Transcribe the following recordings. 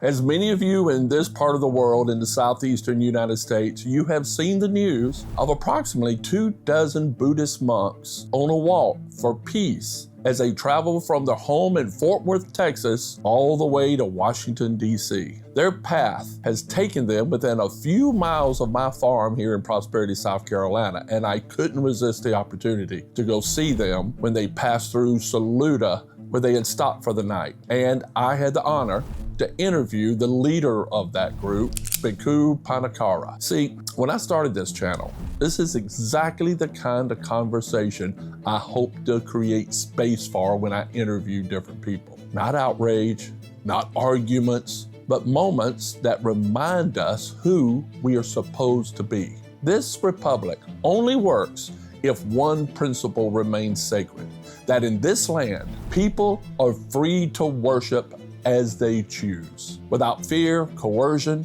As many of you in this part of the world in the southeastern United States, you have seen the news of approximately 24 Buddhist monks on a walk for peace as they travel from their home in Fort Worth, Texas, all the way to Washington, D.C. Their path has taken them within a few miles of my farm here in Prosperity, South Carolina, and I couldn't resist the opportunity to go see them when they passed through Saluda, where they had stopped for the night. And I had the honor to interview the leader of that group, Bhikkhu Pannakara. See, when I started this channel, this is exactly the kind of conversation I hope to create space for when I interview different people. Not outrage, not arguments, but moments that remind us who we are supposed to be. This republic only works if one principle remains sacred, that in this land, people are free to worship as they choose, without fear, coercion,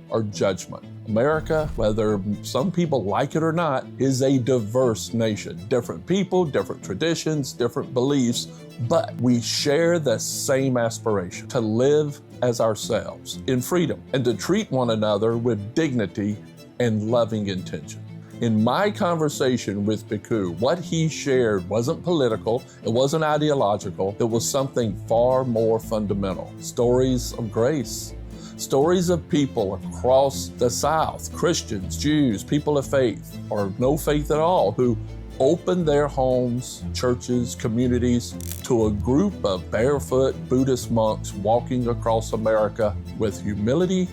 or judgment. America, whether some people like it or not, is a diverse nation. Different people, different traditions, different beliefs, but we share the same aspiration, to live as ourselves in freedom and to treat one another with dignity and loving intention. In my conversation with Bhikkhu, what he shared wasn't political, it wasn't ideological, it was something far more fundamental. Stories of grace, stories of people across the South, Christians, Jews, people of faith, or no faith at all, who opened their homes, churches, communities to a group of barefoot Buddhist monks walking across America with humility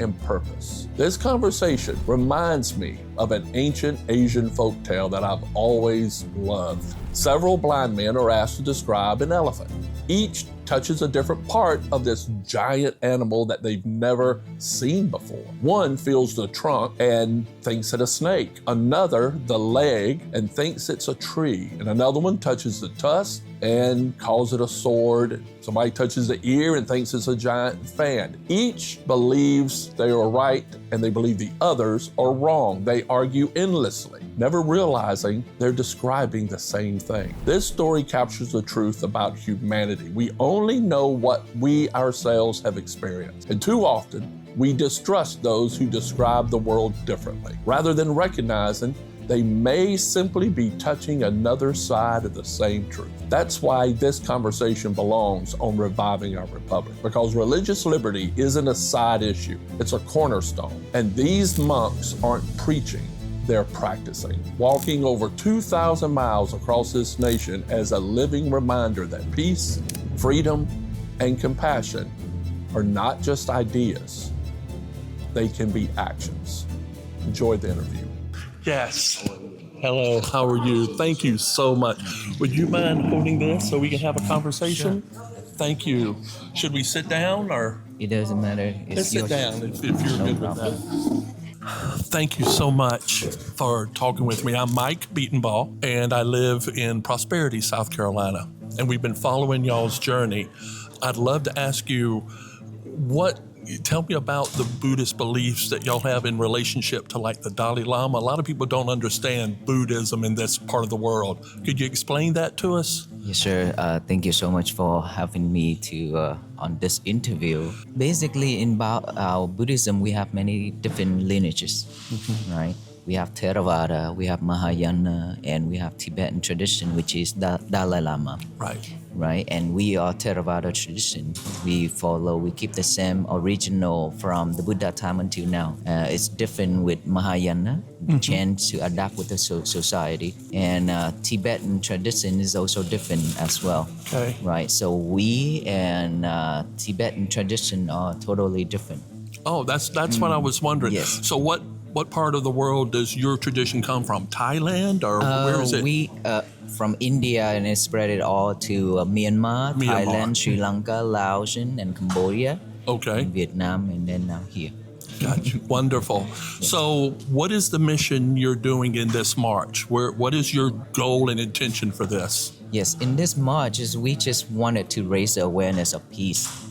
and purpose. This conversation reminds me of an ancient Asian folktale that I've always loved. Several blind men are asked to describe an elephant. Each touches a different part of this giant animal that they've never seen before. One feels the trunk and thinks it a snake. Another, the leg, and thinks it's a tree. And another one touches the tusk and calls it a sword. Somebody touches the ear and thinks it's a giant fan. Each believes they are right and they believe the others are wrong. They argue endlessly, never realizing they're describing the same thing. This story captures the truth about humanity. We only know what we ourselves have experienced. And too often, we distrust those who describe the world differently, rather than recognizing they may simply be touching another side of the same truth. That's why this conversation belongs on reviving our republic, because religious liberty isn't a side issue, it's a cornerstone. And these monks aren't preaching, they're practicing, walking over 2,000 miles across this nation as a living reminder that peace, freedom, and compassion are not just ideas, they can be actions. Enjoy the interview. Yes. Hello, how are you? Thank you so much. Would you mind holding this so we can have a conversation? Sure. Thank you. Should we sit down or? It doesn't matter. Let's sit down if you're good with that. Thank you so much for talking with me. I'm Mike Bedenbaugh, and I live in Prosperity, South Carolina. And we've been following y'all's journey. I'd love to ask you, tell me about the Buddhist beliefs that y'all have in relationship to like the Dalai Lama. A lot of people don't understand Buddhism in this part of the world. Could you explain that to us? Yes, sure. Thank you so much for having me on this interview. Basically, in Buddhism, we have many different lineages, right? We have Theravada, we have Mahayana, and we have Tibetan tradition, which is Dalai Lama. Right, and we are Theravada tradition. We keep the same original from the Buddha time until now. It's different with Mahayana, chance to adapt with the society. And Tibetan tradition is also different as well. Okay. Right, so we and Tibetan tradition are totally different. Oh, that's what I was wondering. Yes. So what part of the world does your tradition come from? Thailand or where is it? We from India, and it spread it all to Myanmar, Thailand, Sri Lanka, Laos, and Cambodia. Okay. And Vietnam, and then now here. Gotcha. Wonderful. Yes. So what is the mission you're doing in this march? What is your goal and intention for this? Yes, in this march, we just wanted to raise the awareness of peace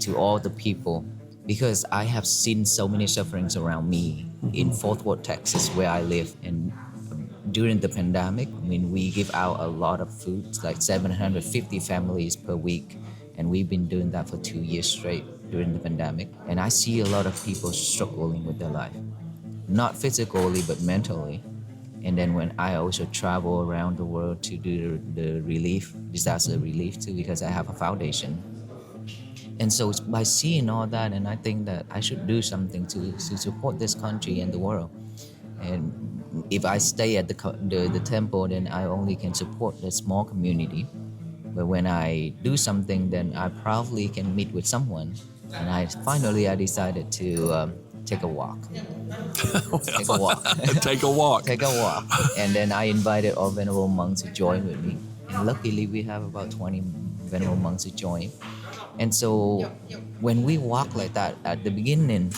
to all the people, because I have seen so many sufferings around me in Fort Worth, Texas, where I live. And during the pandemic, we give out a lot of food, like 750 families per week. And we've been doing that for 2 years straight. during the pandemic, and I see a lot of people struggling with their life, not physically but mentally. And then when I also travel around the world to do the relief, disaster relief too, because I have a foundation. And so it's by seeing all that, and I think that I should do something to support this country and the world. And if I stay at the temple, then I only can support the small community. But when I do something, then I probably can meet with someone. And I decided to take a walk. Take a walk. Take a walk. Take a walk. And then I invited all Venerable monks to join with me. And luckily, we have about 20 Venerable monks to join. And so when we walk like that at the beginning,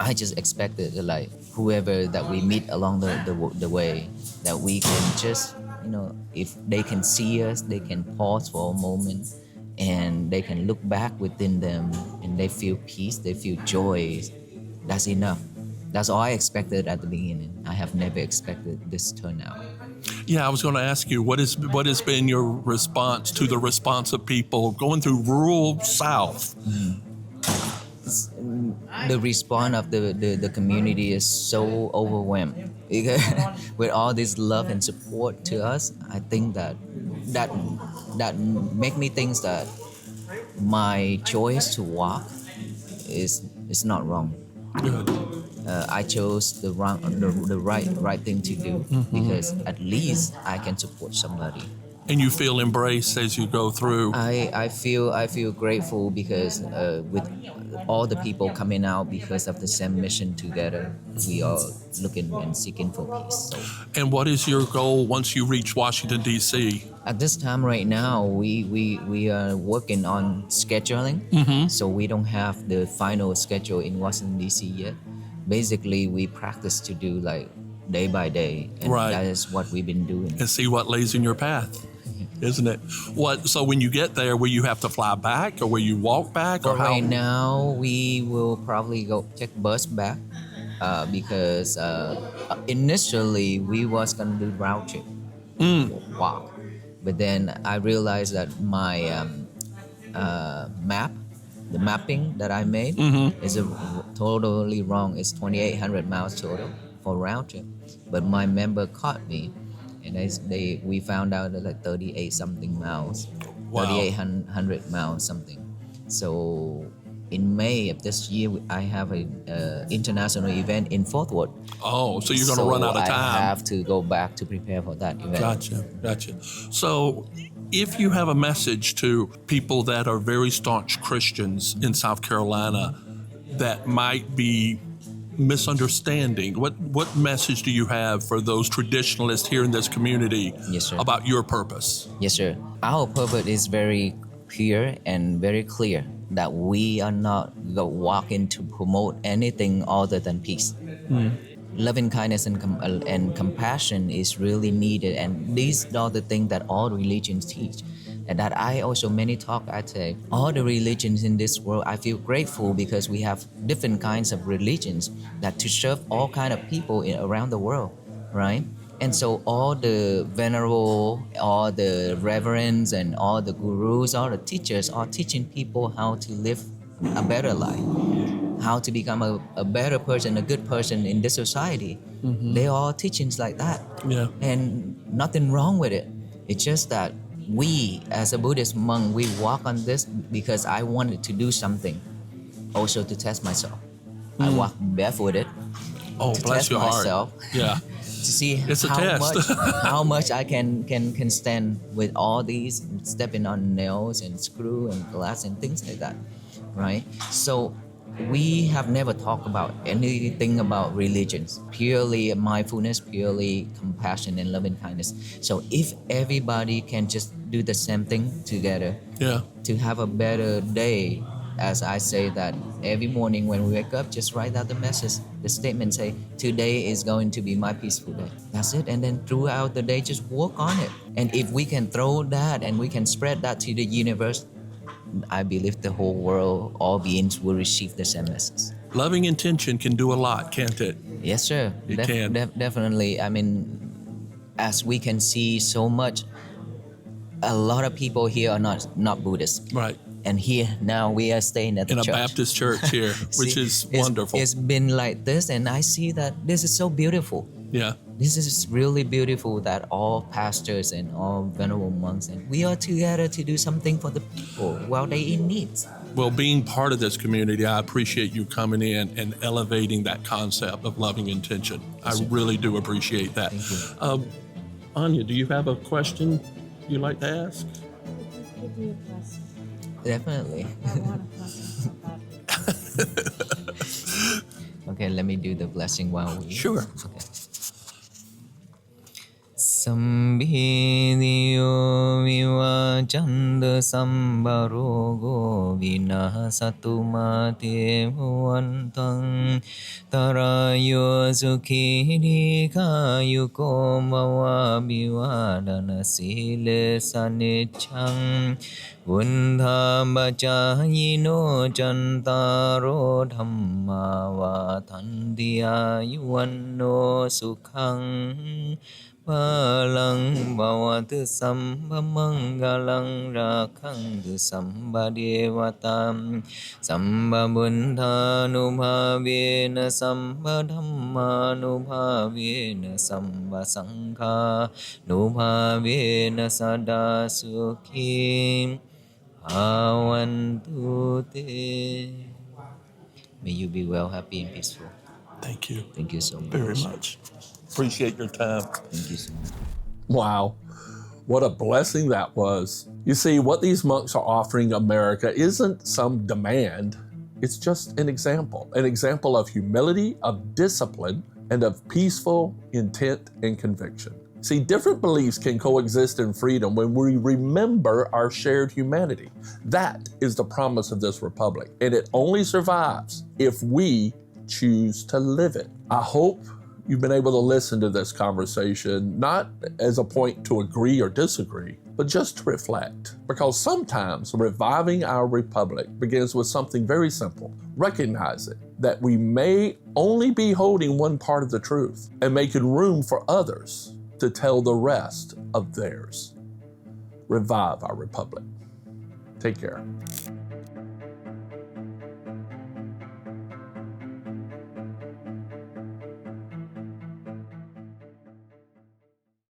I just expected like whoever that we meet along the way, that we can just, if they can see us, they can pause for a moment and they can look back within them and they feel peace, they feel joy. That's enough. That's all I expected at the beginning. I have never expected this turnout. Yeah, I was going to ask you, what has been your response to the response of people going through rural South? The response of the community is so overwhelmed. With all this love and support to us, I think that make me think that my choice to walk is not wrong. Good. I chose the right thing to do, because at least I can support somebody. And you feel embraced as you go through. I feel grateful because with all the people coming out because of the same mission together, we are looking and seeking for peace. So, and what is your goal once you reach Washington, D.C.? at this time right now, we are working on scheduling. So we don't have the final schedule in Washington, D.C. yet. Basically, we practice to do like day by day, and that is what we've been doing. And see what lays in your path, isn't it? So when you get there, will you have to fly back, or will you walk back, or how? Right now, we will probably go take bus back because initially we was gonna do round trip, walk, but then I realized that my the mapping that I made is totally wrong. It's 2,800 miles total for round trip, but my member caught me, and we found out that like 38 something miles, 3,800 miles something. So in May of this year, I have a international event in Fort Worth. Oh, so you're going to run out of time. I have to go back to prepare for that event. Gotcha. So if you have a message to people that are very staunch Christians in South Carolina that might be misunderstanding, what message do you have for those traditionalists here in this community about your purpose? Yes, sir. Our purpose is very pure and very clear, that we are not walking to promote anything other than peace. Loving kindness and compassion is really needed, and these are the things that all religions teach. And that I also I say all the religions in this world, I feel grateful because we have different kinds of religions that to serve all kind of people around the world, right? And so all the venerable, all the reverends, and all the gurus, all the teachers are teaching people how to live a better life, how to become a better person, a good person in this society. They are all teachings like that. Yeah. And nothing wrong with it. It's just that we, as a Buddhist monk, we walk on this because I wanted to do something also to test myself. I walk barefooted to bless test your myself. Heart. Yeah. To see how much I can stand with all these, stepping on nails and screw and glass and things like that, right? So we have never talked about anything about religions, purely mindfulness, purely compassion and loving kindness. So if everybody can just do the same thing together, to have a better day, as I say that every morning when we wake up, just write out the message, the statement, say, today is going to be my peaceful day. That's it. And then throughout the day, just work on it. And if we can throw that and we can spread that to the universe, I believe the whole world, all beings will receive the same message. Loving intention can do a lot, can't it? Yes, sir. It can. Definitely. I mean, as we can see so much, a lot of people here are not Buddhists. Right. And here now we are staying at the In a church. Baptist church here, which See, is wonderful. It's been like this, and I see that this is so beautiful. Yeah. This is really beautiful that all pastors and all venerable monks and we are together to do something for the people while they in need. Well, being part of this community, I appreciate you coming in and elevating that concept of loving intention. I really do appreciate that. Thank you. Anya, do you have a question you'd like to ask? Give me a blessing. Definitely. I want a blessing so badly. Okay, let me do the blessing while we... Sure. Okay. Sambhidiyo vivajanda sambarogo vinasatu mate bhavantang tarayo sukhi dikayuko mavabhivadana sile sanichang Vundhamacayino chantaro dhamma vatandiya yuvanno sukhang Palang bhavatu sambhamangalang rakhantu sambhadevatam Sambhabundhanubhavena sambhadhammanubhavena sambhasanghanubhavena sada sukhi bhavantu te. May you be well, happy and peaceful. Thank you. Thank you so much. Very much. Appreciate your time. Thank you so much. Wow. What a blessing that was. You see, what these monks are offering America isn't some demand. It's just an example of humility, of discipline, and of peaceful intent and conviction. See, different beliefs can coexist in freedom when we remember our shared humanity. That is the promise of this republic, and it only survives if we choose to live it. I hope you've been able to listen to this conversation, not as a point to agree or disagree, but just to reflect. Because sometimes reviving our republic begins with something very simple. Recognizing that we may only be holding one part of the truth and making room for others to tell the rest of theirs. Revive our republic. Take care.